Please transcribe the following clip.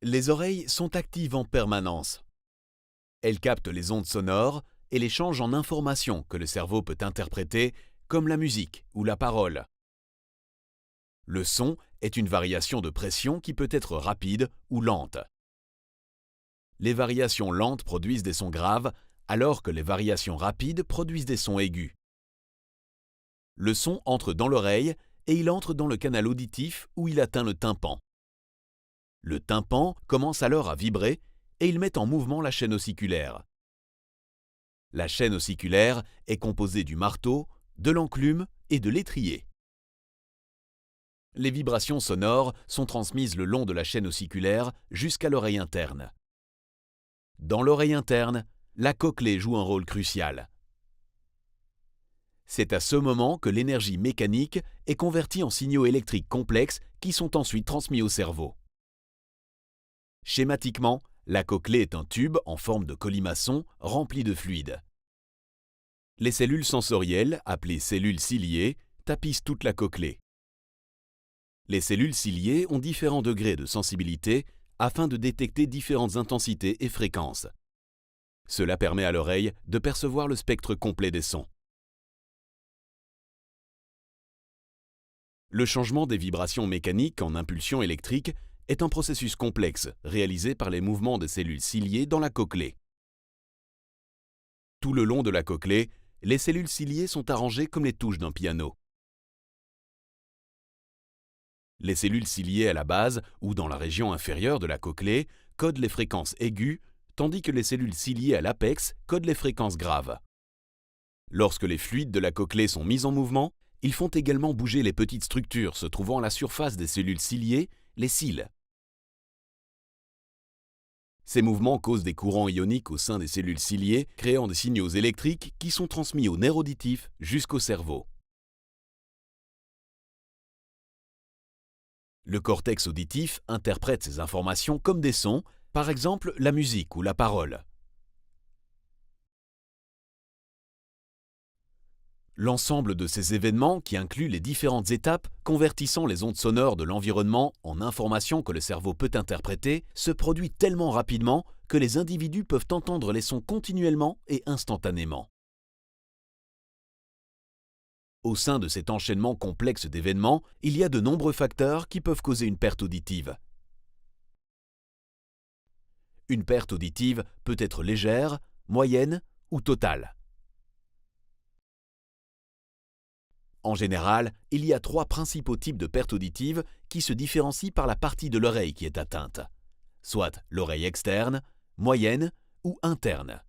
Les oreilles sont actives en permanence. Elles captent les ondes sonores et les changent en informations que le cerveau peut interpréter, comme la musique ou la parole. Le son est une variation de pression qui peut être rapide ou lente. Les variations lentes produisent des sons graves, alors que les variations rapides produisent des sons aigus. Le son entre dans l'oreille et il entre dans le canal auditif où il atteint le tympan. Le tympan commence alors à vibrer et il met en mouvement la chaîne ossiculaire. La chaîne ossiculaire est composée du marteau, de l'enclume et de l'étrier. Les vibrations sonores sont transmises le long de la chaîne ossiculaire jusqu'à l'oreille interne. Dans l'oreille interne, la cochlée joue un rôle crucial. C'est à ce moment que l'énergie mécanique est convertie en signaux électriques complexes qui sont ensuite transmis au cerveau. Schématiquement, la cochlée est un tube en forme de colimaçon rempli de fluide. Les cellules sensorielles, appelées cellules ciliées, tapissent toute la cochlée. Les cellules ciliées ont différents degrés de sensibilité afin de détecter différentes intensités et fréquences. Cela permet à l'oreille de percevoir le spectre complet des sons. Le changement des vibrations mécaniques en impulsions électriques est un processus complexe réalisé par les mouvements des cellules ciliées dans la cochlée. Tout le long de la cochlée, les cellules ciliées sont arrangées comme les touches d'un piano. Les cellules ciliées à la base ou dans la région inférieure de la cochlée codent les fréquences aiguës, tandis que les cellules ciliées à l'apex codent les fréquences graves. Lorsque les fluides de la cochlée sont mis en mouvement, ils font également bouger les petites structures se trouvant à la surface des cellules ciliées, les cils. Ces mouvements causent des courants ioniques au sein des cellules ciliées, créant des signaux électriques qui sont transmis au nerf auditif jusqu'au cerveau. Le cortex auditif interprète ces informations comme des sons, par exemple la musique ou la parole. L'ensemble de ces événements, qui inclut les différentes étapes convertissant les ondes sonores de l'environnement en informations que le cerveau peut interpréter, se produit tellement rapidement que les individus peuvent entendre les sons continuellement et instantanément. Au sein de cet enchaînement complexe d'événements, il y a de nombreux facteurs qui peuvent causer une perte auditive. Une perte auditive peut être légère, moyenne ou totale. En général, il y a 3 principaux types de pertes auditives qui se différencient par la partie de l'oreille qui est atteinte, soit l'oreille externe, moyenne ou interne.